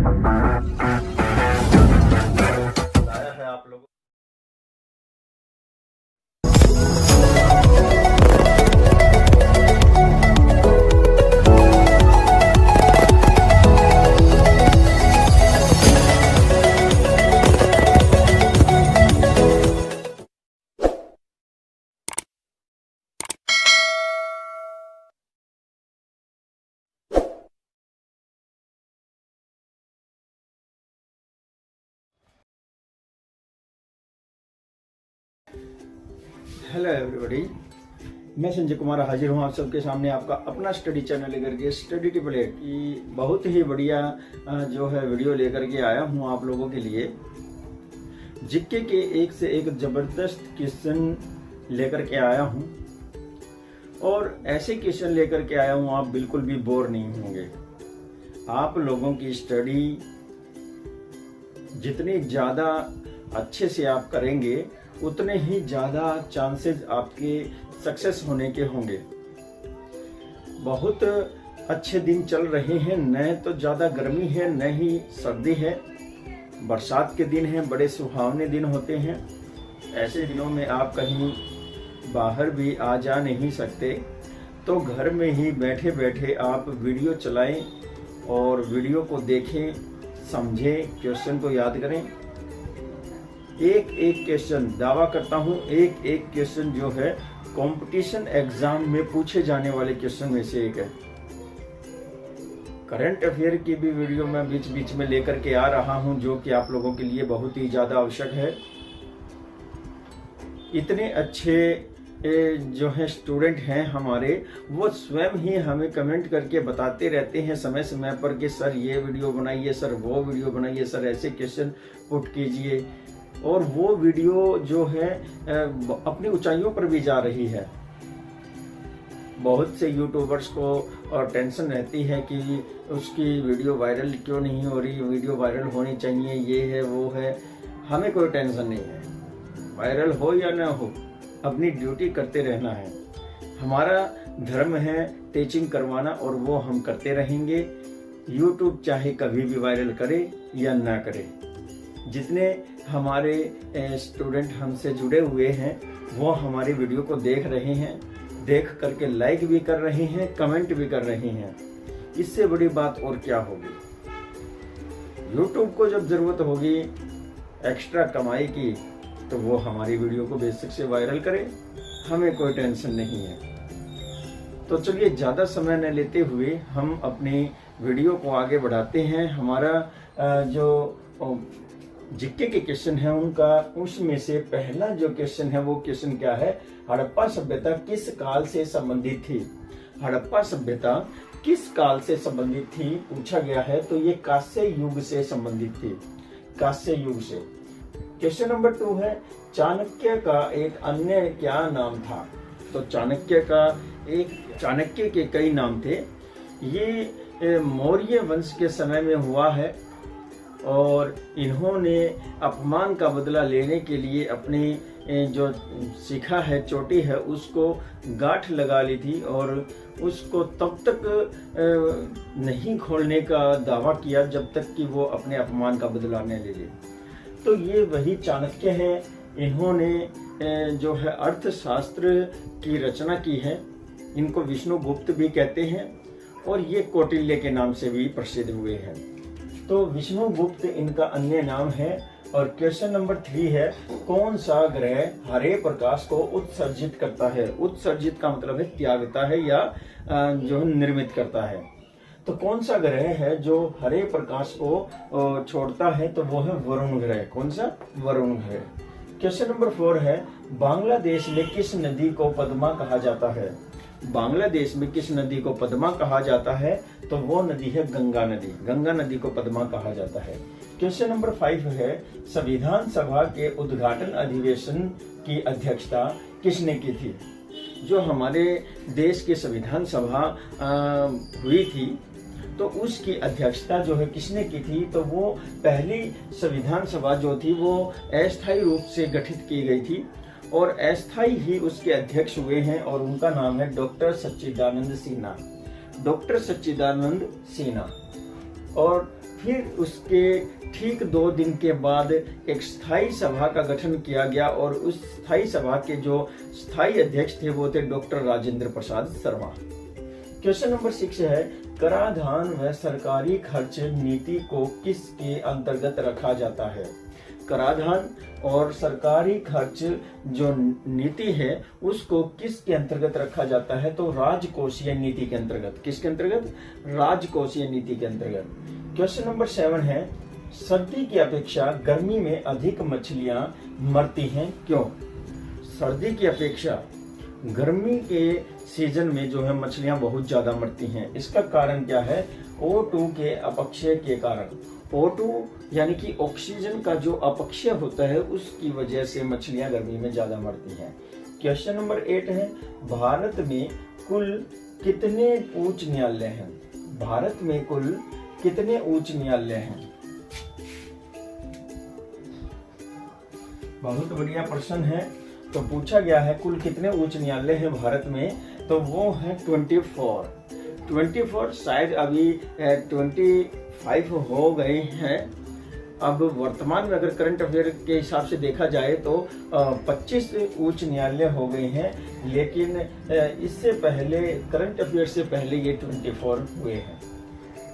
आया है आप लोगों। हेलो एवरीबॉडी, मैं संजय कुमार हाजिर हूँ आप सबके सामने आपका अपना स्टडी चैनल लेकर के स्टडी टिपलेट की बहुत ही बढ़िया जो है वीडियो लेकर के आया हूँ आप लोगों के लिए। जीके के एक से एक ज़बरदस्त क्वेश्चन लेकर के आया हूँ और ऐसे क्वेश्चन लेकर के आया हूँ आप बिल्कुल भी बोर नहीं होंगे। आप लोगों की स्टडी जितनी ज़्यादा अच्छे से आप करेंगे उतने ही ज़्यादा चांसेस आपके सक्सेस होने के होंगे। बहुत अच्छे दिन चल रहे हैं, न तो ज़्यादा गर्मी है न ही सर्दी है। बरसात के दिन हैं, बड़े सुहावने दिन होते हैं। ऐसे दिनों में आप कहीं बाहर भी आ जा नहीं सकते, तो घर में ही बैठे बैठे आप वीडियो चलाएं और वीडियो को देखें, समझें, क्वेश्चन को याद करें। एक एक क्वेश्चन, दावा करता हूं एक एक क्वेश्चन जो है कंपटीशन एग्जाम में पूछे जाने वाले क्वेश्चन में से एक है। करंट अफेयर की भी वीडियो मैं बीच बीच में लेकर के आ रहा हूं, जो कि आप लोगों के लिए बहुत ही ज्यादा आवश्यक है। इतने अच्छे जो है स्टूडेंट हैं हमारे, वो स्वयं ही हमें कमेंट करके बताते रहते हैं समय समय पर कि सर ये वीडियो बनाइए, सर वो वीडियो बनाइए, सर ऐसे क्वेश्चन पुट कीजिए। और वो वीडियो जो है अपनी ऊंचाइयों पर भी जा रही है। बहुत से यूट्यूबर्स को और टेंशन रहती है कि उसकी वीडियो वायरल क्यों नहीं हो रही, वीडियो वायरल होनी चाहिए, ये है वो है। हमें कोई टेंशन नहीं है, वायरल हो या ना हो, अपनी ड्यूटी करते रहना है। हमारा धर्म है टीचिंग करवाना और वो हम करते रहेंगे। यूट्यूब चाहे कभी भी वायरल करे या ना करे। जितने हमारे स्टूडेंट हमसे जुड़े हुए हैं वो हमारी वीडियो को देख रहे हैं, देख करके लाइक भी कर रहे हैं, कमेंट भी कर रहे हैं। इससे बड़ी बात और क्या होगी। यूट्यूब को जब जरूरत होगी एक्स्ट्रा कमाई की, तो वो हमारी वीडियो को बेशक से वायरल करे, हमें कोई टेंशन नहीं है। तो चलिए ज़्यादा समय न लेते हुए हम अपनी वीडियो को आगे बढ़ाते हैं। हमारा जो जीके के क्वेश्चन है उनका, उसमें से पहला जो क्वेश्चन है वो क्वेश्चन क्या है, हड़प्पा सभ्यता किस काल से संबंधित थी। हड़प्पा सभ्यता किस काल से संबंधित थी पूछा गया है, तो ये कांस्य युग से संबंधित थी, कांस्य युग से। क्वेश्चन नंबर 2 है, चाणक्य का एक अन्य क्या नाम था। तो चाणक्य के कई नाम थे। ये मौर्य वंश के समय में हुआ है और इन्होंने अपमान का बदला लेने के लिए अपने जो शिखा है, चोटी है, उसको गांठ लगा ली थी और उसको तब तक नहीं खोलने का दावा किया जब तक कि वो अपने अपमान का बदला न ले ले। तो ये वही चाणक्य हैं। इन्होंने जो है अर्थशास्त्र की रचना की है। इनको विष्णुगुप्त भी कहते हैं और ये कौटिल्य के नाम से भी प्रसिद्ध हुए हैं। तो विष्णुगुप्त इनका अन्य नाम है। और क्वेश्चन नंबर 3 है, कौन सा ग्रह हरे प्रकाश को उत्सर्जित करता है। उत्सर्जित का मतलब है त्यागता है या जो निर्मित करता है। तो कौन सा ग्रह है जो हरे प्रकाश को छोड़ता है, तो वो है वरुण ग्रह। कौन सा? वरुण ग्रह। क्वेश्चन नंबर 4 है, बांग्लादेश में किस नदी को पद्मा कहा जाता है। बांग्लादेश में किस नदी को पद्मा कहा जाता है, तो वो नदी है गंगा नदी। गंगा नदी को पद्मा कहा जाता है। क्वेश्चन नंबर 5 है, संविधान सभा के उद्घाटन अधिवेशन की अध्यक्षता किसने की थी। जो हमारे देश की संविधान सभा हुई थी, तो उसकी अध्यक्षता जो है किसने की थी, तो वो पहली संविधान सभा जो थी वो अस्थायी रूप से गठित की गई थी और अस्थायी ही उसके अध्यक्ष हुए हैं और उनका नाम है डॉक्टर सच्चिदानंद सिन्हा। डॉक्टर सच्चिदानंद सिन्हा। और फिर उसके ठीक 2 दिन के बाद एक स्थायी सभा का गठन किया गया और उस स्थायी सभा के जो स्थायी अध्यक्ष थे वो थे doctor Rajendra Prasad Sharma. Question number 6 है, कराधान व सरकारी खर्च नीति को किसके अंतर्गत रखा जाता है? कराधान और सरकारी खर्च जो नीति है उसको किसके अंतर्गत रखा जाता है? तो राजकोषीय नीति के अंतर्गत। किसके अंतर्गत? राजकोषीय नीति के अंतर्गत। क्वेश्चन नंबर 7 है, सर्दी की अपेक्षा गर्मी में अधिक मछलियां मरती हैं, क्यों? सर्दी की अपेक्षा गर्मी के सीजन में जो है मछलियां बहुत ज्यादा मरती हैं। इसका कारण क्या है? O2 के अपक्षय के कारण। O2 यानी कि ऑक्सीजन का जो अपक्षय होता है उसकी वजह से मछलियां गर्मी में ज्यादा मरती हैं। क्वेश्चन नंबर 8 है, भारत में कुल कितने उच्च न्यायालय हैं? भारत में कुल कितने उच्च न्यायालय हैं? बहुत बढ़िया प्रश्न है। तो पूछा गया है कुल कितने उच्च न्यायालय हैं भारत में, तो वो है 24। शायद अभी 25 हो गए हैं। अब वर्तमान में अगर करंट अफेयर के हिसाब से देखा जाए तो 25 उच्च न्यायालय हो गए हैं, लेकिन इससे पहले करंट अफेयर से पहले ये 24 हुए हैं।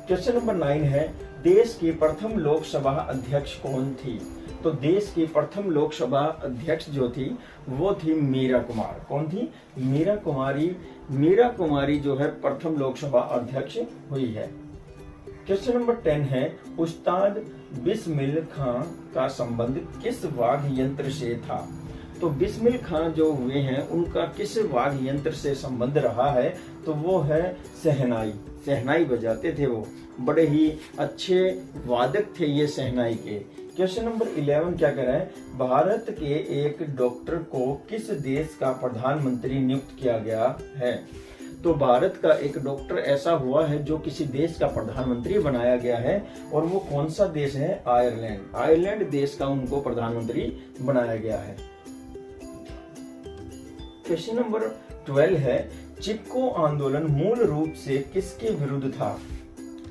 क्वेश्चन नंबर 9 है, देश की प्रथम लोकसभा अध्यक्ष कौन थी? तो देश की प्रथम लोकसभा अध्यक्ष जो थी वो थी मीरा कुमार। कौन थी? मीरा कुमारी। मीरा कुमारी जो है प्रथम लोकसभा अध्यक्ष हुई है। क्वेश्चन नंबर 10 है, उस्ताद बिस्मिल खां का संबंध किस वाद्य यंत्र से था? तो बिस्मिल खां जो हुए हैं उनका किस वाद्य यंत्र से संबंध रहा है? तो वो है शहनाई। शहनाई बजाते थे वो, बड़े ही अच्छे वादक थे ये शहनाई के। क्वेश्चन नंबर 11 क्या कह रहा है, भारत के एक डॉक्टर को किस देश का प्रधानमंत्री नियुक्त किया गया है? तो भारत का एक डॉक्टर ऐसा हुआ है जो किसी देश का प्रधानमंत्री बनाया गया है, और वो कौन सा देश है? आयरलैंड। आयरलैंड देश का उनको प्रधानमंत्री बनाया गया है। क्वेश्चन नंबर 12 है, चिपको आंदोलन मूल रूप से किसके विरुद्ध था?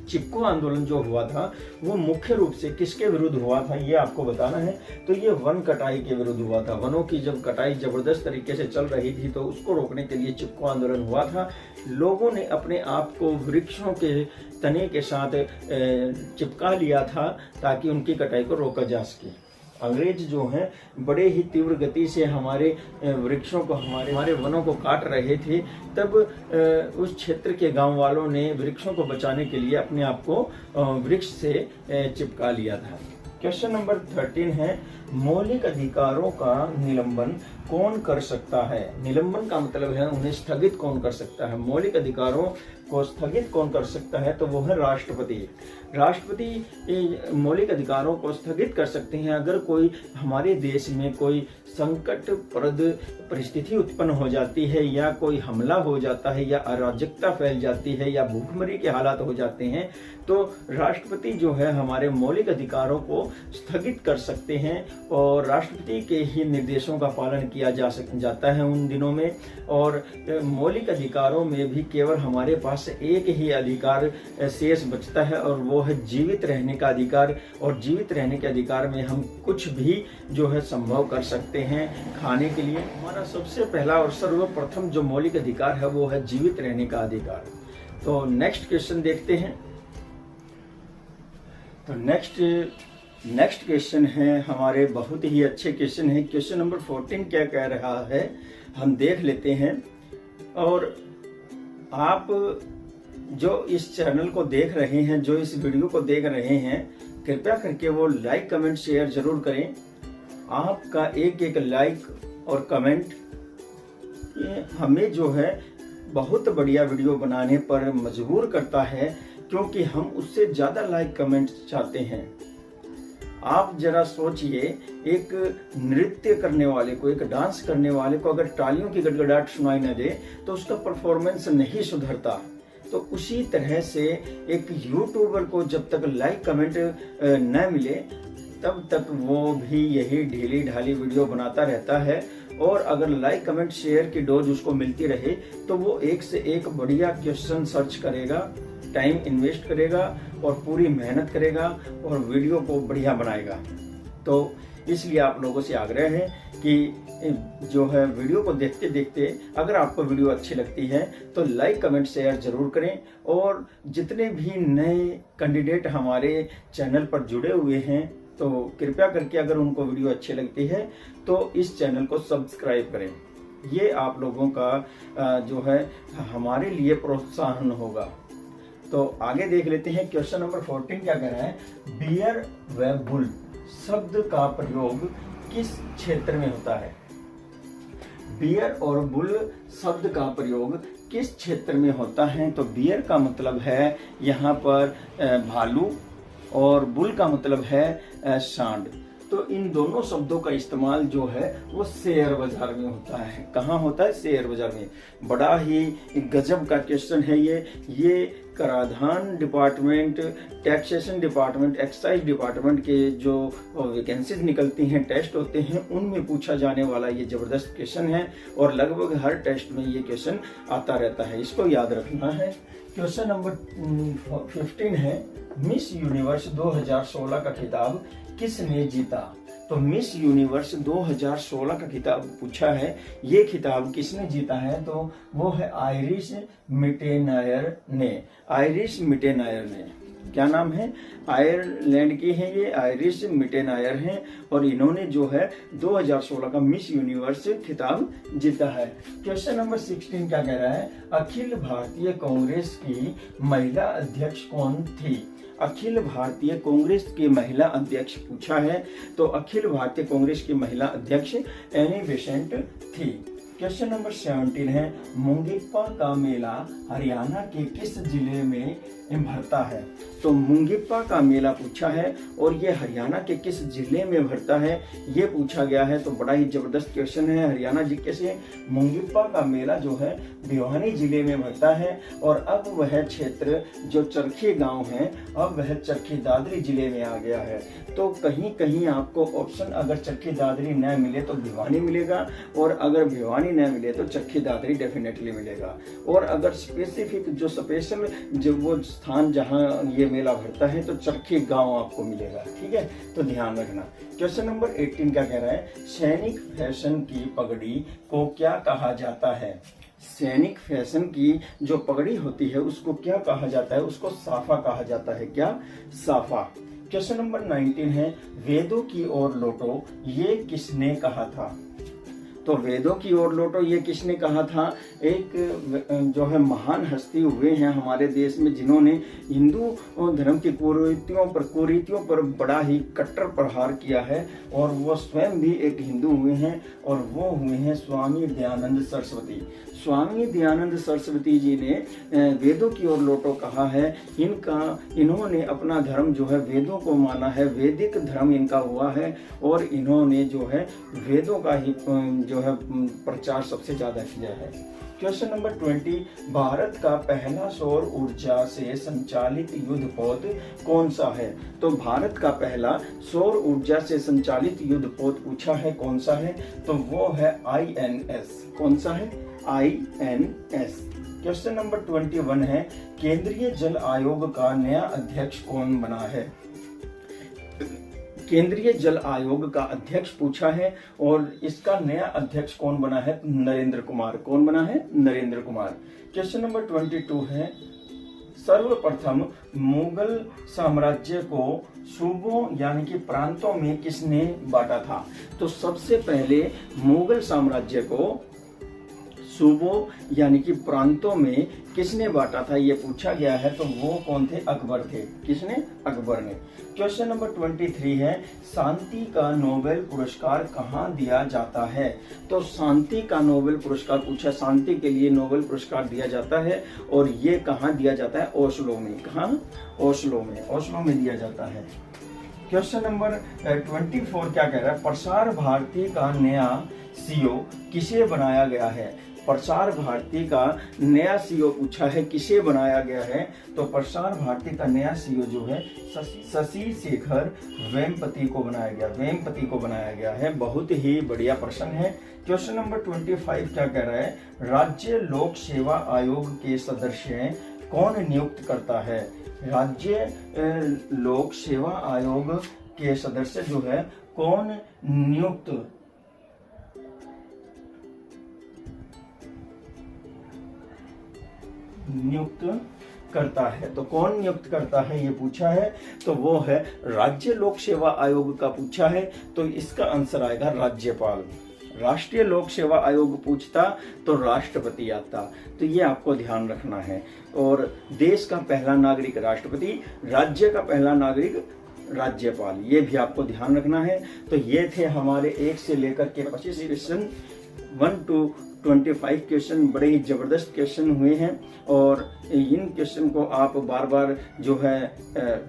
चिपको आंदोलन जो हुआ था वो मुख्य रूप से किसके विरुद्ध हुआ था, ये आपको बताना है। तो ये वन कटाई के विरुद्ध हुआ था। वनों की जब कटाई जबरदस्त तरीके से चल रही थी तो उसको रोकने के लिए चिपको आंदोलन हुआ था। लोगों ने अपने आप को वृक्षों के तने के साथ चिपका लिया था ताकि उनकी कटाई को रोका जा सके। अंग्रेज जो हैं बड़े ही तीव्र गति से हमारे वृक्षों को, हमारे वनों को काट रहे थे। तब उस क्षेत्र के गांव वालों ने वृक्षों को बचाने के लिए अपने आप को वृक्ष से चिपका लिया था। क्वेश्चन नंबर 13 है, मौलिक अधिकारों का निलंबन कौन कर सकता है? निलंबन का मतलब है उन्हें स्थगित कौन कर सकता है? मौलिक अधिकारों को स्थगित कौन कर सकता है? तो वो है राष्ट्रपति। राष्ट्रपति मौलिक अधिकारों को स्थगित कर सकते हैं। अगर कोई हमारे देश में कोई संकटप्रद परिस्थिति उत्पन्न हो जाती है, या कोई हमला हो जाता है, या अराजकता फैल जाती है, या भूखमरी के हालात हो जाते हैं, तो राष्ट्रपति जो है हमारे मौलिक अधिकारों को स्थगित कर सकते हैं। और राष्ट्रपति के ही निर्देशों का पालन किया जाता है उन दिनों में। और मौलिक अधिकारों में भी केवल हमारे पास एक ही अधिकार शेष बचता है, और वो है जीवित रहने का अधिकार। और जीवित रहने के अधिकार में हम कुछ भी जो है संभव कर सकते हैं खाने के लिए। हमारा सबसे पहला और सर्वप्रथम जो मौलिक अधिकार है वो है जीवित रहने का अधिकार। तो नेक्स्ट क्वेश्चन देखते हैं। तो नेक्स्ट क्वेश्चन है हमारे बहुत ही अच्छे क्वेश्चन है। क्वेश्चन नंबर 14 क्या कह रहा है हम देख लेते हैं। और आप जो इस चैनल को देख रहे हैं, जो इस वीडियो को देख रहे हैं, कृपया करके वो लाइक कमेंट शेयर जरूर करें। आपका एक एक लाइक और कमेंट ये हमें जो है बहुत बढ़िया वीडियो बनाने पर मजबूर करता है, क्योंकि हम उससे ज़्यादा लाइक कमेंट चाहते हैं। आप जरा सोचिए, एक नृत्य करने वाले को, एक डांस करने वाले को अगर तालियों की गड़गड़ाहट सुनाई न दे तो उसका परफॉर्मेंस नहीं सुधरता। तो उसी तरह से एक यूट्यूबर को जब तक लाइक कमेंट न मिले तब तक वो भी यही ढीली ढाली वीडियो बनाता रहता है। और अगर लाइक कमेंट शेयर की डोज उसको मिलती रहे तो वो एक से एक बढ़िया क्वेश्चन सर्च करेगा टाइम इन्वेस्ट करेगा और पूरी मेहनत करेगा और वीडियो को बढ़िया बनाएगा। तो इसलिए आप लोगों से आग्रह है कि जो है वीडियो को देखते देखते अगर आपको वीडियो अच्छी लगती है तो लाइक कमेंट शेयर जरूर करें, और जितने भी नए कैंडिडेट हमारे चैनल पर जुड़े हुए हैं तो कृपया करके अगर उनको वीडियो अच्छी लगती है तो इस चैनल को सब्सक्राइब करें। ये आप लोगों का जो है हमारे लिए प्रोत्साहन होगा। तो आगे देख लेते हैं क्वेश्चन नंबर 14 क्या कह रहा है, बियर व बुल शब्द का प्रयोग किस क्षेत्र में होता है। बियर और बुल शब्द का प्रयोग किस क्षेत्र में होता है। तो बियर का मतलब है यहाँ पर भालू और बुल का मतलब है सांड। तो इन दोनों शब्दों का इस्तेमाल जो है वो शेयर बाजार में होता है। कहाँ होता है? शेयर बाजार में। बड़ा ही गजब का क्वेश्चन है ये कराधान department, taxation department, excise department के जो वैकेंसीज निकलती हैं, टेस्ट होते हैं, उनमें पूछा जाने वाला ये जबरदस्त क्वेश्चन है और लगभग हर टेस्ट में ये क्वेश्चन आता रहता है, इसको याद रखना है। क्वेश्चन नंबर 15 है, मिस यूनिवर्स 2016 का खिताब किसने जीता। तो मिस यूनिवर्स 2016 का खिताब पूछा है, ये खिताब किसने जीता है। तो वो है आयरिश मिटेनायर ने। आयरिश मिटेनायर ने, क्या नाम है, आयरलैंड की है ये, आयरिश मिटेनायर हैं और इन्होंने जो है 2016 का मिस यूनिवर्स खिताब जीता है। क्वेश्चन नंबर 16 क्या कह रहा है, अखिल भारतीय कांग्रेस की महिला अध्यक्ष कौन थी। अखिल भारतीय कांग्रेस की महिला अध्यक्ष पूछा है, तो अखिल भारतीय कांग्रेस की महिला अध्यक्ष एनी बेसेंट थी। क्वेश्चन नंबर 17 है, मुंगीप्पा का मेला हरियाणा के किस जिले में भरता है। तो मुंगीप्पा का मेला पूछा है और ये हरियाणा के किस जिले में भरता है, ये पूछा गया है। तो बड़ा ही जबरदस्त क्वेश्चन है। हरियाणा जिले से मुंगीप्पा का मेला जो है भिवानी जिले में भरता है और अब वह क्षेत्र जो चरखी गांव है, अब वह चरखी दादरी जिले में आ गया है। तो कहीं कहीं आपको ऑप्शन अगर चरखी दादरी न मिले तो भिवानी मिलेगा, और अगर भिवानी न मिले तो चरखी दादरी डेफिनेटली मिलेगा। और अगर स्पेसिफिक जो स्पेशल जो वो स्थान जहां ये मेला भरता है तो चरखी गांव आपको मिलेगा। ठीक है, तो ध्यान रखना। क्वेश्चन नंबर 18 क्या कह रहा है, सैनिक फैशन की पगड़ी को क्या कहा जाता है। सैनिक फैशन की जो पगड़ी होती है उसको क्या कहा जाता है, उसको साफा कहा जाता है। क्या? साफा। क्वेश्चन नंबर 19 है, वेदों की ओर लौटो ये किसने कहा था। तो वेदों की ओर लौटो ये किसने कहा था। एक जो है महान हस्ती हुए हैं हमारे देश में जिन्होंने हिंदू धर्म की कुरीतियों पर बड़ा ही कट्टर प्रहार किया है, और वो स्वयं भी एक हिंदू हुए हैं, और वो हुए हैं स्वामी दयानंद सरस्वती। स्वामी दयानंद सरस्वती जी ने वेदों की ओर लौटो कहा है। इन्होंने अपना धर्म जो है वेदों को माना है, वैदिक धर्म इनका हुआ है, और इन्होंने जो है वेदों का ही जो है प्रचार सबसे ज्यादा किया है। क्वेश्चन नंबर 20, भारत का पहला सौर ऊर्जा से संचालित युद्धपोत कौन सा है। तो भारत का पहला सौर ऊर्जा से संचालित युद्धपोत पूछा है, कौन सा है। तो वो है INS। कौन सा है? INS। क्वेश्चन नंबर 21 है, केंद्रीय जल आयोग का नया अध्यक्ष कौन बना है। केंद्रीय जल आयोग का अध्यक्ष पूछा है और इसका नया अध्यक्ष कौन बना है। नरेंद्र कुमार। कौन बना है? नरेंद्र कुमार। क्वेश्चन नंबर 22 है, सर्वप्रथम मुगल साम्राज्य को सूबों यानी कि प्रांतों में किसने बांटा था। तो सबसे पहले मुगल साम्राज्य को सूबों यानी कि प्रांतों में किसने बांटा था, ये पूछा गया है। तो वो कौन थे? अकबर थे। किसने? अकबर ने। क्वेश्चन नंबर 23 है, शांति का नोबेल पुरस्कार कहाँ दिया जाता है। तो शांति का नोबेल पुरस्कार पूछा, शांति के लिए नोबेल पुरस्कार दिया जाता है, और ये कहाँ दिया जाता है? ओस्लो में। कहाँ? ओस्लो में। ओस्लो में दिया जाता है। क्वेश्चन नंबर 24 क्या कह रहा है, प्रसार भारती का नया CEO किसे बनाया गया है। प्रसार भारती का नया CEO पूछा है, किसे बनाया गया है। तो प्रसार भारती का नया CEO जो है शशि शेखर वेम्पति को बनाया गया। वेम्पति को बनाया गया है। बहुत ही बढ़िया प्रश्न है। क्वेश्चन नंबर 25 क्या कह रहा है, राज्य लोक सेवा आयोग के सदस्य कौन नियुक्त करता है? राज्य लोक सेवा आयोग के सदस्य जो है कौन नियुक्त करता है? तो कौन नियुक्त करता है ये पूछा है, तो वो है राज्य लोक सेवा आयोग का पूछा है, तो इसका आंसर आएगा राज्यपाल। राष्ट्रीय लोक सेवा आयोग पूछता तो राष्ट्रपति आता, तो ये आपको ध्यान रखना है। और देश का पहला नागरिक राष्ट्रपति, राज्य का पहला नागरिक राज्यपाल, ये भी आपको ध्यान रखना है। तो ये थे हमारे 1 से लेकर के 25 क्वेश्चन, 1 to 25 क्वेश्चन, बड़े ही जबरदस्त क्वेश्चन हुए हैं। और इन क्वेश्चन को आप बार बार जो है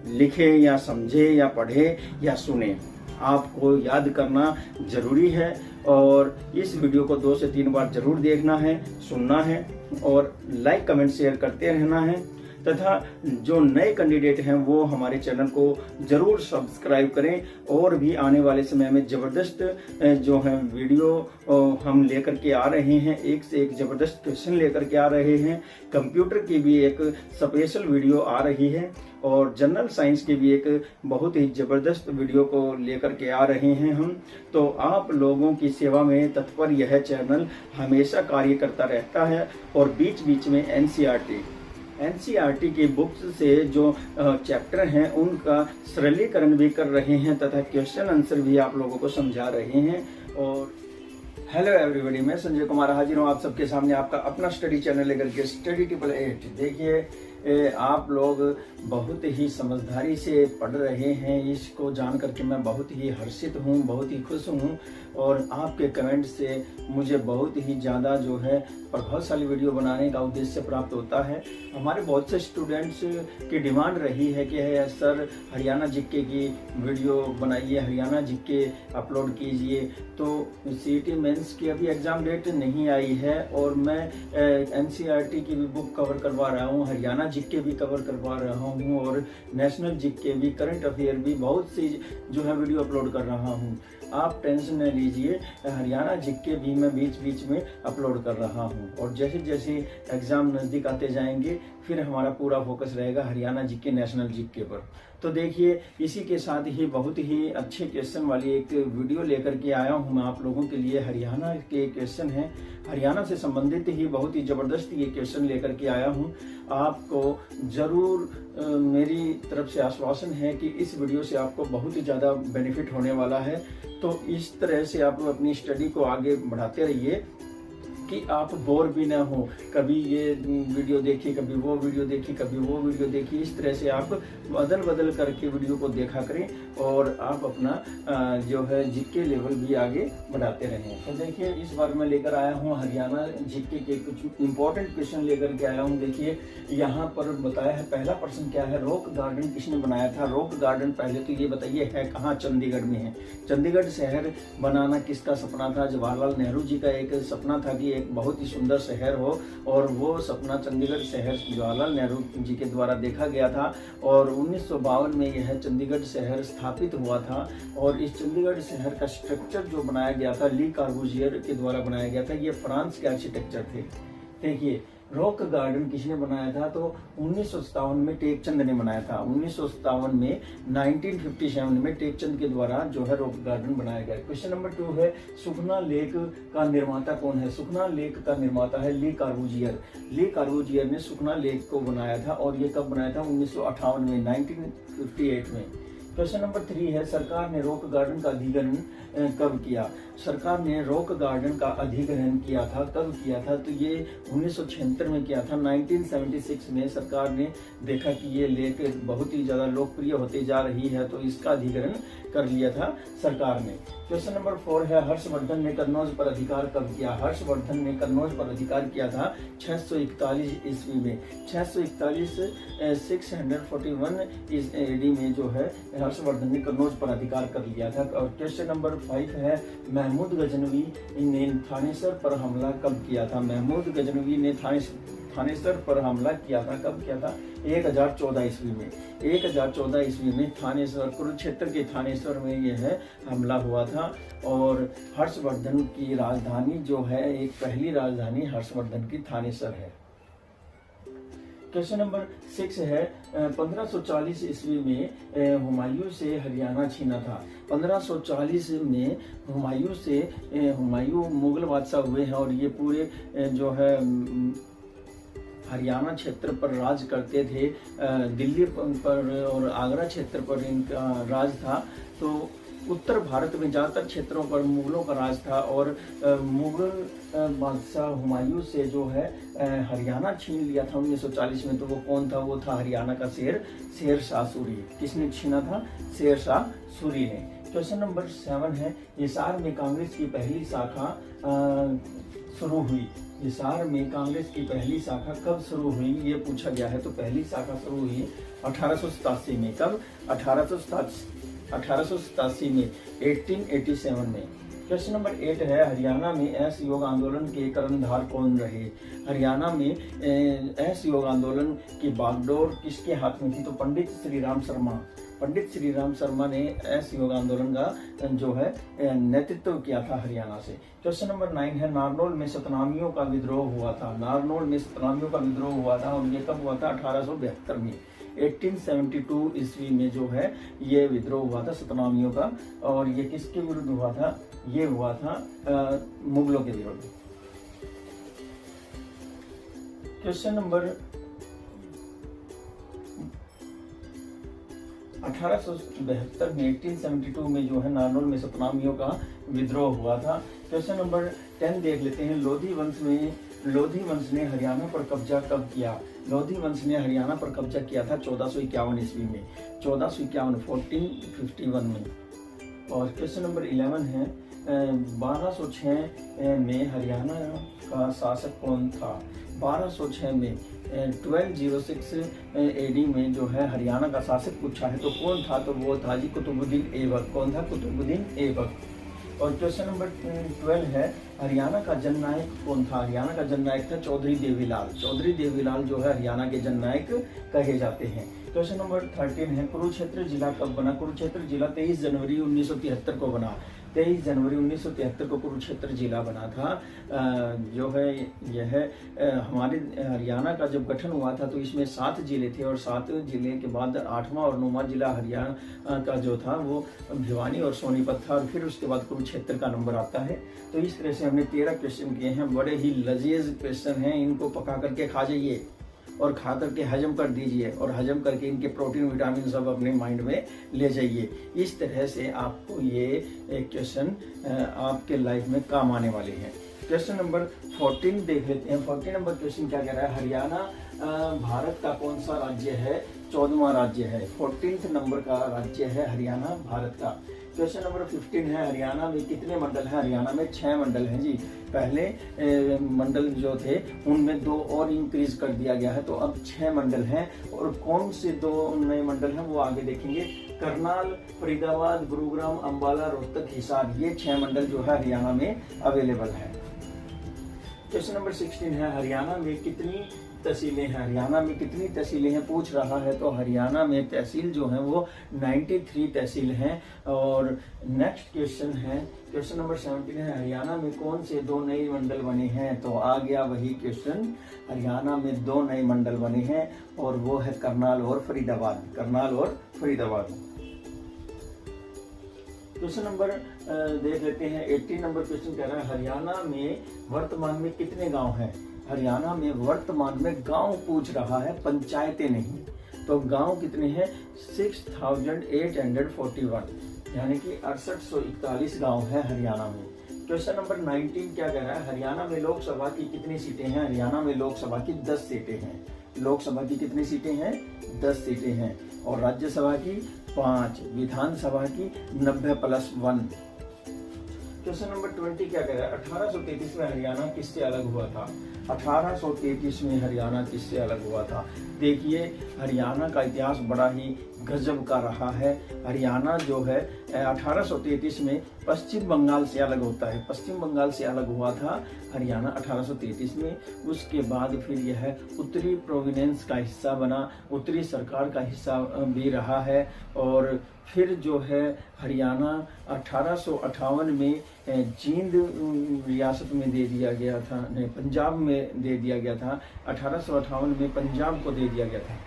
लिखे या समझे या पढ़े या सुने, आपको याद करना जरूरी है। और इस वीडियो को 2 से 3 बार जरूर देखना है, सुनना है और लाइक कमेंट शेयर करते रहना है। तथा जो नए कैंडिडेट हैं वो हमारे चैनल को जरूर सब्सक्राइब करें। और भी आने वाले समय में जबरदस्त जो है वीडियो हम लेकर के आ रहे हैं, एक से एक जबरदस्त क्वेश्चन लेकर के आ रहे हैं। कंप्यूटर की भी एक स्पेशल वीडियो आ रही है और जनरल साइंस की भी एक बहुत ही जबरदस्त वीडियो को लेकर के आ रहे हैं हम। तो आप लोगों की सेवा में तत्पर यह चैनल हमेशा कार्य करता रहता है। और बीच बीच में एनसीईआरटी की बुक्स से जो चैप्टर हैं उनका सरलीकरण भी कर रहे हैं तथा क्वेश्चन आंसर भी आप लोगों को समझा रहे हैं। और हेलो एवरीबॉडी, मैं संजय कुमार हाजिर हूँ आप सबके सामने, आपका अपना स्टडी चैनल लेकर के स्टडी 888। देखिए आप लोग बहुत ही समझदारी से पढ़ रहे हैं, इसको जान करके मैं बहुत ही हर्षित हूँ, बहुत ही खुश हूँ। और आपके कमेंट से मुझे बहुत ही ज़्यादा जो है प्रभावशाली वीडियो बनाने का उद्देश्य प्राप्त होता है। हमारे बहुत से स्टूडेंट्स की डिमांड रही है कि सर हरियाणा जीके की वीडियो बनाइए, हरियाणा जीके अपलोड कीजिए। तो सीईटी मेंस की अभी एग्ज़ाम डेट नहीं आई है और मैं एनसीईआरटी की भी बुक कवर करवा रहा हूँ, हरियाणा जीके भी कवर करवा रहा हूँ और नेशनल जीके भी, करंट अफेयर भी, बहुत सी जो है वीडियो अपलोड कर रहा हूँ। आप टेंशन न लीजिए, हरियाणा जीके भी मैं बीच बीच में अपलोड कर रहा हूँ। और जैसे जैसे एग्ज़ाम नज़दीक आते जाएंगे फिर हमारा पूरा फोकस रहेगा हरियाणा जीके, नेशनल जीके पर। तो देखिए इसी के साथ ही बहुत ही अच्छे क्वेश्चन वाली एक वीडियो लेकर के आया हूँ मैं आप लोगों के लिए। हरियाणा के क्वेश्चन हैं, हरियाणा से संबंधित ही बहुत ही ज़बरदस्त ये क्वेश्चन लेकर के आया हूँ। आपको ज़रूर मेरी तरफ से आश्वासन है कि इस वीडियो से आपको बहुत ही ज़्यादा बेनिफिट होने वाला है। तो इस तरह से आप अपनी स्टडी को आगे बढ़ाते रहिए कि आप बोर भी ना हो। कभी ये वीडियो देखिए, कभी वो वीडियो देखिए, कभी वो वीडियो देखिए, इस तरह से आप बदल बदल करके वीडियो को देखा करें और आप अपना जो है जीके लेवल भी आगे बढ़ाते रहें। तो देखिए इस बार मैं लेकर आया हूँ हरियाणा जीके के कुछ इंपॉर्टेंट क्वेश्चन लेकर के आया हूँ। देखिए यहाँ पर बताया है, पहला प्रश्न क्या है, रॉक गार्डन किसने बनाया था? रॉक गार्डन पहले तो ये बताइए है कहाँ? चंडीगढ़ में है। चंडीगढ़ शहर बनाना किसका सपना था? जवाहरलाल नेहरू जी का एक सपना था कि एक बहुत ही सुंदर शहर हो, और वो सपना चंडीगढ़ शहर जवाहरलाल नेहरू जी के द्वारा देखा गया था। और 1952 में यह चंडीगढ़ शहर स्थापित हुआ था। और इस चंडीगढ़ शहर का स्ट्रक्चर जो बनाया गया था ली कॉर्बूजियर के द्वारा बनाया गया था। ये फ्रांस के आर्किटेक्चर थे। देखिए रॉक गार्डन किसने बनाया था? तो 1957 में टेकचंद ने बनाया था। 1957 में 1957 में टेकचंद के द्वारा जो है रॉक गार्डन बनाया गया। क्वेश्चन नंबर 2 है, सुखना लेक का निर्माता कौन है? सुखना लेक का निर्माता है ली कॉर्बूजियर। ली कॉर्बूजियर ने सुखना लेक को बनाया था और ये कब बनाया था? 1958 में, 1958 में। क्वेश्चन नंबर 3 है, सरकार ने रॉक गार्डन का अधिग्रहण कब किया? सरकार ने रॉक गार्डन का अधिग्रहण किया था, कब किया था? तो ये 1976 में किया था। 1976 में सरकार ने देखा कि ये लेक बहुत ही ज़्यादा लोकप्रिय होती जा रही है, तो इसका अधिग्रहण कर लिया था सरकार ने। क्वेश्चन नंबर 4 है, हर्षवर्धन ने कन्नौज पर अधिकार कब किया? हर्षवर्धन ने कन्नौज पर अधिकार किया था 641 ईस्वी में। 641 641 AD में जो है हर्षवर्धन ने कन्नौज पर अधिकार कर लिया था। और क्वेश्चन नंबर 5 है, महमूद गजनवी ने थानेसर पर हमला कब किया था? महमूद गजनवी ने थानेसर पर हमला किया था, कब किया था? 1014 ईस्वी में। 1014 ईस्वी में थानेसर, कुरुक्षेत्र के थानेसर में यह हमला हुआ था। और हर्षवर्धन की राजधानी जो है, एक पहली राजधानी हर्षवर्धन की थानेसर है। क्वेश्चन नंबर 6 है 1540 ईस्वी में हुमायूं से हरियाणा छीना था। 1540 में हुमायूं मुगल बादशाह हुए हैं और ये पूरे जो है हरियाणा क्षेत्र पर राज करते थे। दिल्ली पर और आगरा क्षेत्र पर इनका राज था। तो उत्तर भारत में ज़्यादातर क्षेत्रों पर मुगलों का राज था और मुगल बादशाह हुमायूं से जो है हरियाणा छीन लिया था 1940 में। तो वो कौन था? वो था हरियाणा का शेर शाह सूरी। किसने छीना था? शेर शाह सूरी ने। क्वेश्चन नंबर 7 है हिसार में कांग्रेस की पहली शाखा शुरू हुई। हिसार में कांग्रेस की पहली शाखा कब शुरू हुई ये पूछा गया है। तो पहली शाखा शुरू हुई 1887 में। कब? 1887 में, 1887 में। क्वेश्चन नंबर 8 है हरियाणा में असहयोग आंदोलन के कर्णधार कौन रहे? हरियाणा में असहयोग आंदोलन की बागडोर किसके हाथ में थी? तो पंडित श्रीराम शर्मा ने असहयोग आंदोलन का जो है नेतृत्व किया था हरियाणा से। क्वेश्चन नंबर 9 है नारनौल में सतनामियों का विद्रोह हुआ था। नारनौल में सतनामियों का विद्रोह हुआ था और ये कब हुआ था? 1872 में। 1872 ईस्वी में जो है ये विद्रोह हुआ था सतनामियों का। और ये किसके विरुद्ध हुआ था? ये हुआ था मुगलों के विरुद्ध। क्वेश्चन नंबर 1872 में 1872 में जो है नारनौल में सतनामियों का विद्रोह हुआ था। क्वेश्चन नंबर 10 देख लेते हैं लोधी वंश ने हरियाणा पर कब्जा कब किया? लोधी वंश ने हरियाणा पर कब्जा किया था 1451 ईस्वी में। 1451 में। और क्वेश्चन नंबर 11 है 1206 में हरियाणा का शासक कौन था? 1206 में 1206 AD में जो है हरियाणा का शासक पूछा है तो कौन था? तो वो था जी कुतुबुद्दीन ऐबक। कौन था? कुतुबुद्दीन ऐबक। और क्वेश्चन नंबर 12 है हरियाणा का जननायक कौन था? हरियाणा का जननायक था चौधरी देवीलाल। चौधरी देवीलाल जो है हरियाणा के जननायक कहे जाते हैं। क्वेश्चन नंबर 13 है कुरुक्षेत्र जिला कब बना? कुरुक्षेत्र जिला 23 जनवरी 1973 को बना। 23 जनवरी 1973 को कुरुक्षेत्र जिला बना था। जो है यह हमारे हरियाणा का जब गठन हुआ था तो इसमें 7 जिले थे और 7 जिले के बाद 8वां और 9वां जिला हरियाणा का जो था वो भिवानी और सोनीपत था और फिर उसके बाद कुरुक्षेत्र का नंबर आता है। तो इस तरह से हमने 13 क्वेश्चन किए हैं। बड़े ही लजीज क्वेश्चन हैं। इनको पका करके खा जाइए और खा करके हजम कर दीजिए और हजम करके इनके प्रोटीन विटामिन सब अपने माइंड में ले जाइए। इस तरह से आपको ये क्वेश्चन आपके लाइफ में काम आने वाले हैं। क्वेश्चन नंबर 14 देख लेते हैं। 14 नंबर क्वेश्चन क्या कह रहा है? हरियाणा भारत का कौन सा राज्य है? 14वां राज्य है। 14th नंबर का राज्य है हरियाणा भारत का। क्वेश्चन नंबर 15 है हरियाणा में कितने मंडल हैं? हरियाणा में 6 मंडल हैं जी। पहले मंडल जो थे उनमें 2 और इंक्रीज कर दिया गया है तो अब 6 मंडल हैं। और कौन से 2 नए मंडल हैं वो आगे देखेंगे। करनाल, फरीदाबाद, गुरुग्राम, अंबाला, रोहतक, हिसार, ये 6 मंडल जो है हरियाणा में अवेलेबल है। क्वेश्चन नंबर 16 है हरियाणा में कितनी तहसीलें हैं? हरियाणा में कितनी तहसीलें हैं पूछ रहा है। तो हरियाणा में तहसील जो है वो 93 तहसील हैं। और नेक्स्ट क्वेश्चन है क्वेश्चन नंबर 17 है हरियाणा में कौन से 2 नए मंडल बने हैं? तो आ गया वही क्वेश्चन। हरियाणा में 2 नए मंडल बने हैं और वो है करनाल और फरीदाबाद। करनाल और फरीदाबाद। क्वेश्चन नंबर देख लेते हैं। 18 नंबर क्वेश्चन कह रहा है हरियाणा में वर्तमान में कितने गांव हैं? हरियाणा में वर्तमान में गांव पूछ रहा है, पंचायतें नहीं। तो गांव कितने हैं? 6841, यानी कि 6841 गांव है हरियाणा में। क्वेश्चन नंबर 19 क्या कह रहा है? हरियाणा में लोकसभा की कितनी सीटें हैं? हरियाणा में लोकसभा की 10 सीटें हैं। लोकसभा की कितनी सीटें हैं? 10 सीटें हैं। और राज्यसभा की 5, विधानसभा की 90+1। क्वेश्चन नंबर 20 क्या कह रहा है? 1833 में हरियाणा किससे अलग हुआ था? 1833 में हरियाणा किससे अलग हुआ था? देखिए हरियाणा का इतिहास बड़ा ही गजब का रहा है। हरियाणा जो है 1833 में पश्चिम बंगाल से अलग होता है, पश्चिम बंगाल से अलग हुआ था हरियाणा 1833 में। उसके बाद फिर यह उत्तरी प्रोविनेंस का हिस्सा बना, उत्तरी सरकार का हिस्सा भी रहा है। और फिर जो है हरियाणा 1858 में जींद रियासत में दे दिया गया था, नहीं पंजाब में दे दिया गया था, 1858 में पंजाब को दे दिया गया था।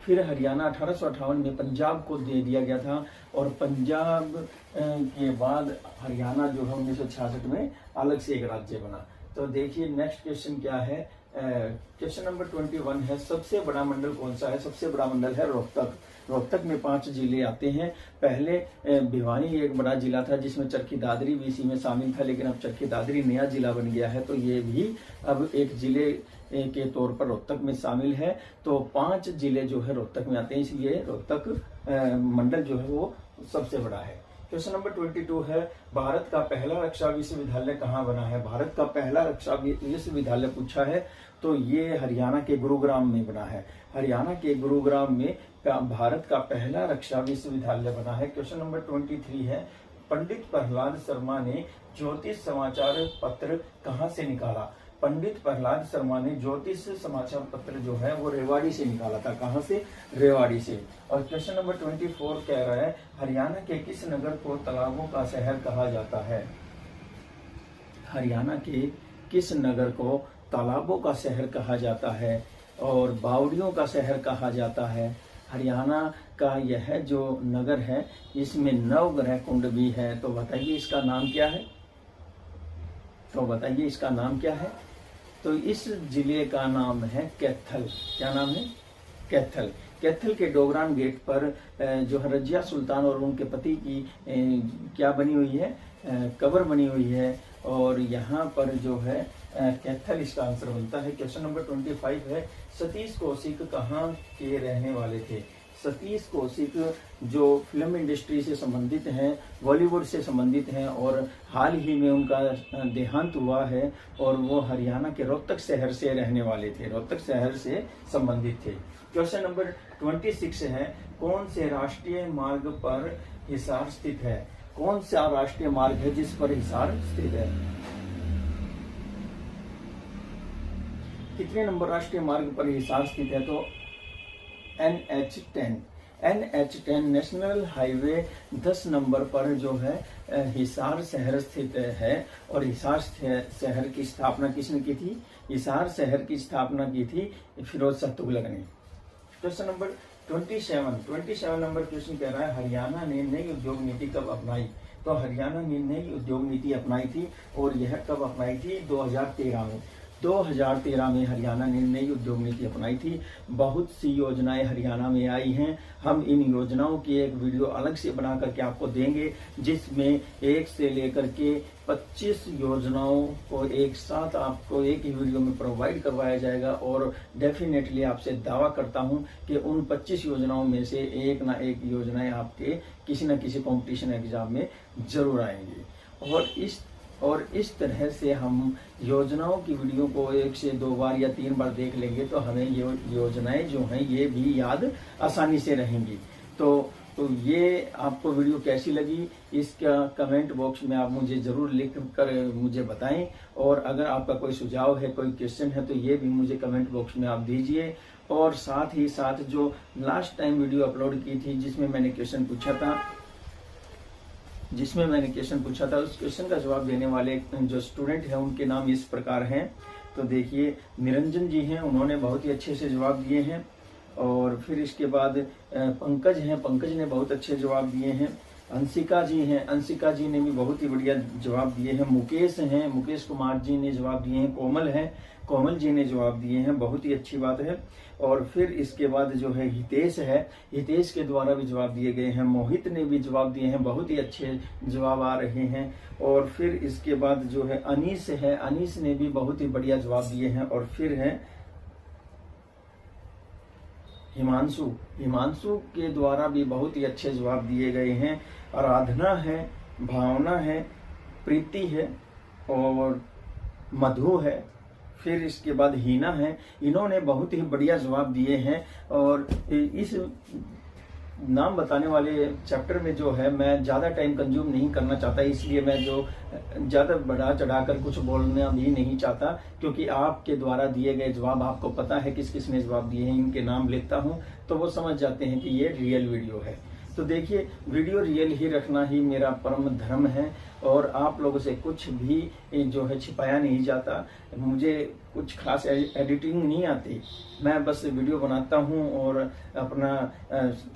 फिर हरियाणा 1858 में पंजाब को दे दिया गया था और पंजाब के बाद हरियाणा जो है 1966 में अलग से एक राज्य बना। तो देखिए नेक्स्ट क्वेश्चन क्या है, क्वेश्चन नंबर 21 है, सबसे बड़ा मंडल कौन सा है? सबसे बड़ा मंडल है रोहतक। रोहतक में 5 जिले आते हैं। पहले भिवानी एक बड़ा जिला था जिसमें चरखी दादरी भी इसी में शामिल था, लेकिन अब चरखी दादरी नया जिला बन गया है, तो ये भी अब एक जिले के तौर पर रोहतक में शामिल है। तो 5 जिले जो है रोहतक में आते हैं, इसलिए रोहतक मंडल जो है वो सबसे बड़ा है। क्वेश्चन नंबर 22 है, भारत का पहला रक्षा विश्वविद्यालय कहाँ बना है? भारत का पहला रक्षा विश्वविद्यालय पूछा है तो ये हरियाणा के गुरुग्राम में बना है। हरियाणा के गुरुग्राम में भारत का पहला रक्षा विश्वविद्यालय बना है। क्वेश्चन नंबर 23 है, पंडित प्रहलाद शर्मा ने ज्योतिष समाचार पत्र कहाँ से निकाला? पंडित प्रहलाद शर्मा ने ज्योतिष समाचार पत्र जो है वो रेवाड़ी से निकाला था। कहाँ से? रेवाड़ी से। और क्वेश्चन नंबर 24 कह रहा है, हरियाणा के किस नगर को तालाबों का शहर कहा जाता है? हरियाणा के किस नगर को तालाबों का शहर कहा जाता है और बावड़ियों का शहर कहा जाता है? हरियाणा का यह जो नगर है इसमें नवग्रह कुंड भी है। तो बताइए इसका नाम क्या है? तो इस जिले का नाम है कैथल। क्या नाम है? कैथल। कैथल के डोगरान गेट पर जो है रजिया सुल्तान और उनके पति की क्या बनी हुई है? कब्र बनी हुई है। और यहाँ पर जो है कैथल इसका आंसर बनता है। क्वेश्चन नंबर 25 है, सतीश कौशिक कहाँ के रहने वाले थे? सतीश कौशिक जो फिल्म इंडस्ट्री से संबंधित हैं, बॉलीवुड से संबंधित हैं और हाल ही में उनका देहांत हुआ है और वो हरियाणा के रोहतक शहर से रहने वाले थे, रोहतक शहर से संबंधित थे। क्वेश्चन नंबर 26 है, कौन से राष्ट्रीय मार्ग पर हिसार स्थित है? कौन सा राष्ट्रीय मार्ग है जिस पर हिसार स्थित है? कितने नंबर राष्ट्रीय मार्ग पर हिसार स्थित है? तो NH10 नेशनल हाईवे 10 नंबर पर जो है हिसार शहर स्थित है। और हिसार शहर की स्थापना किसने की थी? हिसार शहर की स्थापना की थी फिरोज शाह तुगलक ने। क्वेश्चन नंबर 27 नंबर क्वेश्चन कह रहा है, हरियाणा ने नई उद्योग नीति कब अपनाई? तो हरियाणा ने नई उद्योग नीति अपनाई थी और यह कब अपनाई थी? 2013 में। 2013 में हरियाणा ने नई उद्योग नीति अपनाई थी। बहुत सी योजनाएं हरियाणा में आई हैं। हम इन योजनाओं की एक वीडियो अलग से बना करके आपको देंगे, जिसमें 1 से लेकर के 25 योजनाओं को एक साथ आपको एक ही वीडियो में प्रोवाइड करवाया जाएगा। और डेफिनेटली आपसे दावा करता हूं कि उन 25 योजनाओं में से एक ना एक योजनाएं आपके किसी न किसी कंपटीशन एग्जाम में जरूर आएंगी। और इस तरह से हम योजनाओं की वीडियो को 1 से 2 बार या 3 बार देख लेंगे तो हमें ये योजनाएं जो हैं ये भी याद आसानी से रहेंगी। तो ये आपको वीडियो कैसी लगी इसका कमेंट बॉक्स में आप मुझे जरूर लिख कर मुझे बताएं। और अगर आपका कोई सुझाव है, कोई क्वेश्चन है, तो ये भी मुझे कमेंट बॉक्स में आप दीजिए। और साथ ही साथ जो लास्ट टाइम वीडियो अपलोड की थी जिसमें मैंने क्वेश्चन पूछा था उस क्वेश्चन का जवाब देने वाले जो स्टूडेंट हैं उनके नाम इस प्रकार हैं। तो देखिए, निरंजन जी हैं, उन्होंने बहुत ही अच्छे से जवाब दिए हैं। और फिर इसके बाद पंकज हैं, पंकज ने बहुत अच्छे जवाब दिए हैं। अंशिका जी हैं, अंशिका जी ने भी बहुत ही बढ़िया जवाब दिए हैं। मुकेश हैं, मुकेश कुमार जी ने जवाब दिए हैं। कोमल हैं, कोमल जी ने जवाब दिए हैं, बहुत ही अच्छी बात है। और फिर इसके बाद जो है हितेश है, हितेश के द्वारा भी जवाब दिए गए हैं। मोहित ने भी जवाब दिए हैं, बहुत ही अच्छे जवाब आ रहे हैं। और फिर इसके बाद जो है अनीस है, अनीस ने भी बहुत ही बढ़िया जवाब दिए हैं। और फिर है हिमांशु, हिमांशु के द्वारा भी बहुत ही अच्छे जवाब दिए गए हैं। आराधना है, भावना है, प्रीति है और मधु है। फिर इसके बाद हीना है, इन्होंने बहुत ही बढ़िया जवाब दिए हैं। और इस नाम बताने वाले चैप्टर में जो है मैं ज़्यादा टाइम कंज्यूम नहीं करना चाहता, इसलिए मैं जो ज़्यादा बढ़ा चढ़ाकर कुछ बोलना भी नहीं चाहता, क्योंकि आपके द्वारा दिए गए जवाब आपको पता है किस किस ने जवाब दिए हैं, इनके नाम लेता हूं तो वो समझ जाते हैं कि ये रियल वीडियो है। तो देखिए, वीडियो रियल ही रखना ही मेरा परम धर्म है और आप लोगों से कुछ भी जो है छिपाया नहीं जाता। मुझे कुछ खास एडिटिंग नहीं आती, मैं बस वीडियो बनाता हूं और अपना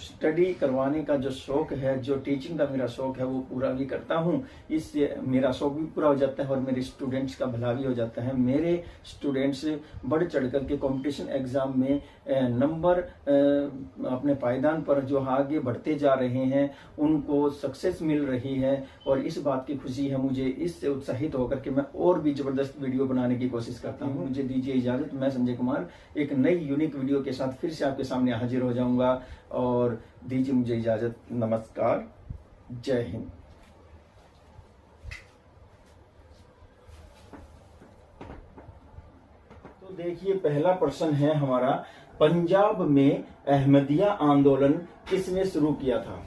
स्टडी करवाने का जो शौक है, जो टीचिंग का मेरा शौक है, वो पूरा भी करता हूं। इससे मेरा शौक भी पूरा हो जाता है और मेरे स्टूडेंट्स का भला भी हो जाता है। मेरे स्टूडेंट्स बढ़ चढ़ कर के कॉम्पिटिशन एग्जाम में नंबर अपने पायदान पर जो आगे बढ़ते जा रहे हैं, उनको सक्सेस मिल रही है और इस बात की खुशी है मुझे। इससे उत्साहित होकर के मैं और भी जबरदस्त वीडियो बनाने की कोशिश करता हूं। मुझे दीजिए इजाजत, मैं संजय कुमार एक नई यूनिक वीडियो के साथ फिर से आपके सामने हाजिर हो जाऊंगा और दीजिए मुझे इजाजत। नमस्कार, जय हिंद। तो देखिए, पहला प्रश्न है हमारा, पंजाब में अहमदिया आंदोलन किसने शुरू किया था?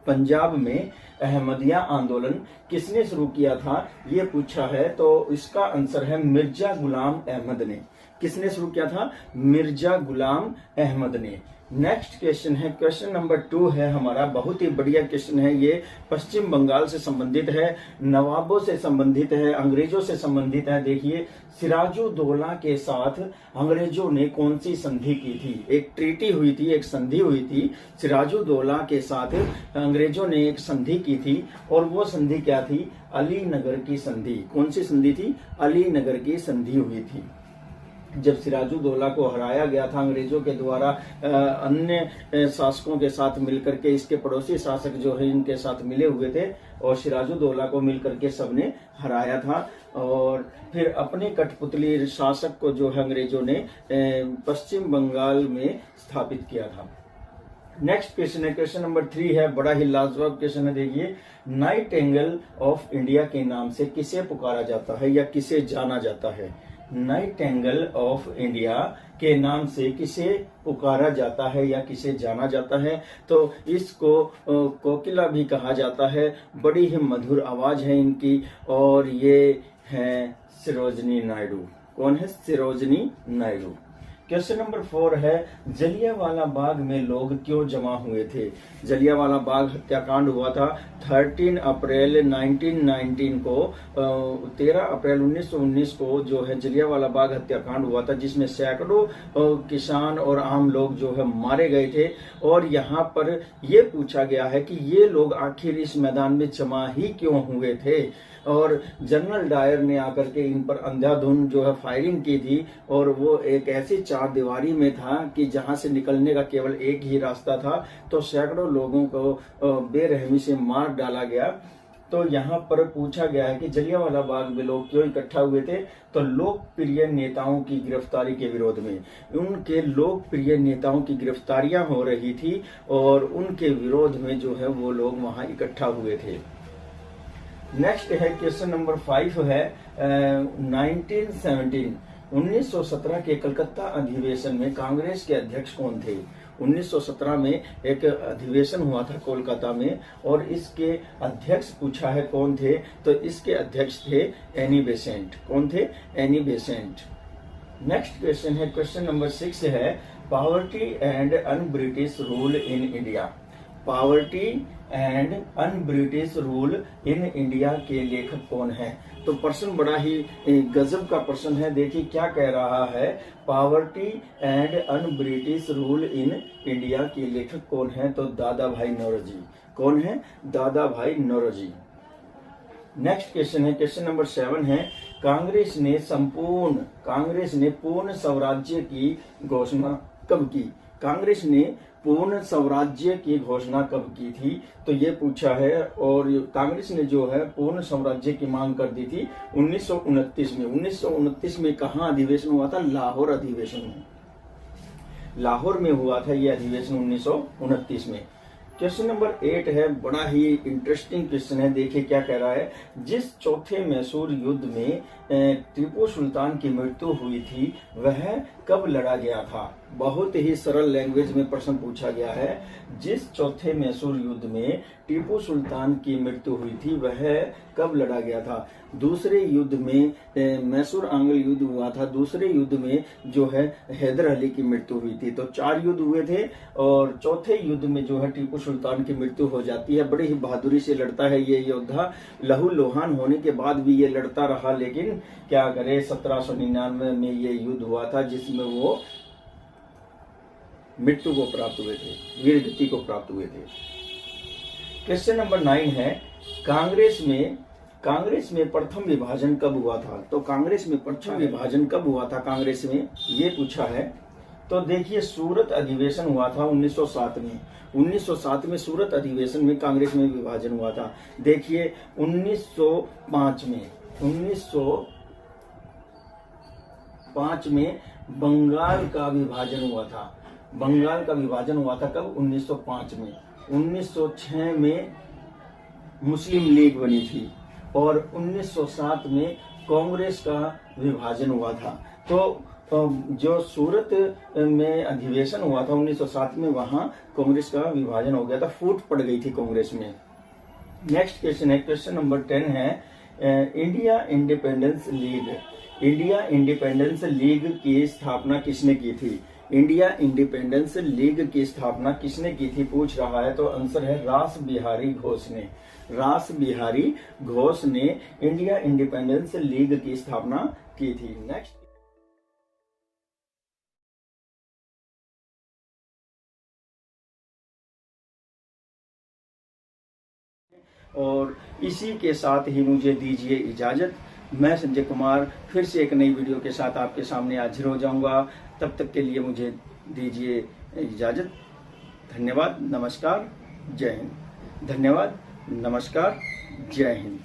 पंजाब में अहमदिया आंदोलन किसने शुरू किया था, ये पूछा है। तो इसका आंसर है मिर्जा गुलाम अहमद ने। किसने शुरू किया था? मिर्जा गुलाम अहमद ने। नेक्स्ट क्वेश्चन है, क्वेश्चन नंबर 2 है हमारा, बहुत ही बढ़िया क्वेश्चन है ये। पश्चिम बंगाल से संबंधित है, नवाबों से संबंधित है, अंग्रेजों से संबंधित है। देखिए, सिराजुद्दौला के साथ अंग्रेजों ने कौन सी संधि की थी? एक ट्रीटी हुई थी, एक संधि हुई थी। सिराजुद्दौला के साथ अंग्रेजों ने एक संधि की थी और वो संधि क्या थी? अलीनगर की संधि। कौन सी संधि थी? अलीनगर की संधि हुई थी। जब सिराजुद्दौला को हराया गया था अंग्रेजों के द्वारा अन्य शासकों के साथ मिलकर के, इसके पड़ोसी शासक जो है इनके साथ मिले हुए थे और सिराजुद्दौला को मिलकर के सबने हराया था और फिर अपने कठपुतली शासक को जो है अंग्रेजों ने पश्चिम बंगाल में स्थापित किया था। नेक्स्ट क्वेश्चन है, क्वेश्चन नंबर 3 है, बड़ा ही लाजवाब क्वेश्चन है। देखिए, नाइटिंगेल ऑफ इंडिया के नाम से किसे पुकारा जाता है या किसे जाना जाता है? नाइटिंगेल ऑफ इंडिया के नाम से किसे पुकारा जाता है या किसे जाना जाता है? तो इसको कोकिला भी कहा जाता है। बड़ी ही मधुर आवाज है इनकी और ये है सरोजिनी नायडू। कौन है? सरोजिनी नायडू। क्वेश्चन नंबर 4 है, जलियांवाला बाग में लोग क्यों जमा हुए थे? जलियांवाला बाग हत्याकांड हुआ था 13 अप्रैल 1919 को, 13 अप्रैल 1919 को जो है जलियांवाला बाग हत्याकांड हुआ था, जिसमें सैकड़ों किसान और आम लोग जो है मारे गए थे। और यहाँ पर ये पूछा गया है कि ये लोग आखिर इस मैदान में जमा ही क्यों हुए थे? और जनरल डायर ने आकर के इन पर अंधाधुंध जो है फायरिंग की थी और वो एक ऐसी चार दीवारी में था कि जहां से निकलने का केवल एक ही रास्ता था। तो सैकड़ों लोगों को बेरहमी से मार डाला गया। तो यहाँ पर पूछा गया है कि जलियांवाला बाग में लोग क्यों इकट्ठा हुए थे? तो लोकप्रिय नेताओं की गिरफ्तारी के विरोध में। उनके लोकप्रिय नेताओं की गिरफ्तारियां हो रही थी और उनके विरोध में जो है वो लोग वहां इकट्ठा हुए थे। नेक्स्ट है, क्वेश्चन नंबर 5 है, 1917 के कलकत्ता अधिवेशन में कांग्रेस के अध्यक्ष कौन थे? 1917 में एक अधिवेशन हुआ था कोलकाता में और इसके अध्यक्ष पूछा है कौन थे? तो इसके अध्यक्ष थे एनी बेसेंट। कौन थे? Annie Besant. नेक्स्ट क्वेश्चन है, क्वेश्चन नंबर 6 है, poverty and un British rule in India. Poverty and un British rule in India के लेखक कौन है? तो प्रश्न बड़ा ही गजब का प्रश्न है। देखिए क्या कह रहा है, poverty and un British rule in India के लेखक कौन है? तो दादा भाई नौरोजी। कौन है? दादा भाई नौरोजी। नेक्स्ट क्वेश्चन है, क्वेश्चन नंबर 7 है, कांग्रेस ने पूर्ण स्वराज्य की घोषणा कब की? कांग्रेस ने पूर्ण स्वराज्य की घोषणा कब की थी? तो ये पूछा है और कांग्रेस ने जो है पूर्ण स्वराज्य की मांग कर दी थी 1929 में। 1929 में कहाँ अधिवेशन हुआ था? लाहौर अधिवेशन में। लाहौर में हुआ था ये अधिवेशन 1929 में। क्वेश्चन नंबर 8 है, बड़ा ही इंटरेस्टिंग क्वेश्चन है। देखिए क्या कह रहा है, जिस चौथे मैसूर युद्ध में टीपू सुल्तान की मृत्यु हुई थी वह कब लड़ा गया था। बहुत ही सरल लैंग्वेज में प्रश्न पूछा गया है। जिस चौथे मैसूर युद्ध में टीपू सुल्तान की मृत्यु हुई थी वह कब लड़ा गया था। दूसरे युद्ध में मैसूर आंग्ल युद्ध हुआ था। दूसरे युद्ध में जो है हैदर अली की मृत्यु हुई थी। तो 4 युद्ध हुए थे और चौथे युद्ध में जो है टीपू सुल्तान की मृत्यु हो जाती है। बड़ी ही बहादुरी से लड़ता है ये योद्धा। लहू लोहान होने के बाद भी ये लड़ता रहा, लेकिन क्या करे 1799 में ये युद्ध हुआ था जिसमें वो मृत्यु को प्राप्त हुए थे, वीर गति को प्राप्त हुए थे। क्वेश्चन नंबर 9 है, कांग्रेस में प्रथम विभाजन कब हुआ था। तो कांग्रेस में प्रथम विभाजन कब हुआ था कांग्रेस में, ये पूछा है। तो देखिए सूरत अधिवेशन हुआ था 1907 में। 1907 में सूरत अधिवेशन में कांग्रेस में विभाजन हुआ था। देखिए 1905 में बंगाल का विभाजन हुआ था। बंगाल का विभाजन हुआ था कब, 1905 में। 1906 में मुस्लिम लीग बनी थी और 1907 में कांग्रेस का विभाजन हुआ था। तो जो सूरत में अधिवेशन हुआ था 1907 में, वहां कांग्रेस का विभाजन हो गया था, फूट पड़ गई थी कांग्रेस में। नेक्स्ट क्वेश्चन है, क्वेश्चन नंबर 10 है, इंडिया इंडिपेंडेंस लीग की स्थापना किसने की थी। इंडिया इंडिपेंडेंस लीग की स्थापना किसने की थी पूछ रहा है। तो आंसर है रास बिहारी घोष ने। रास बिहारी घोष ने इंडिया इंडिपेंडेंस लीग की स्थापना की थी। नेक्स्ट और इसी के साथ ही मुझे दीजिए इजाजत। मैं संजय कुमार फिर से एक नई वीडियो के साथ आपके सामने हाजिर हो जाऊंगा। तब तक के लिए मुझे दीजिए इजाजत। धन्यवाद, नमस्कार, जय हिंद। धन्यवाद, नमस्कार, जय हिंद।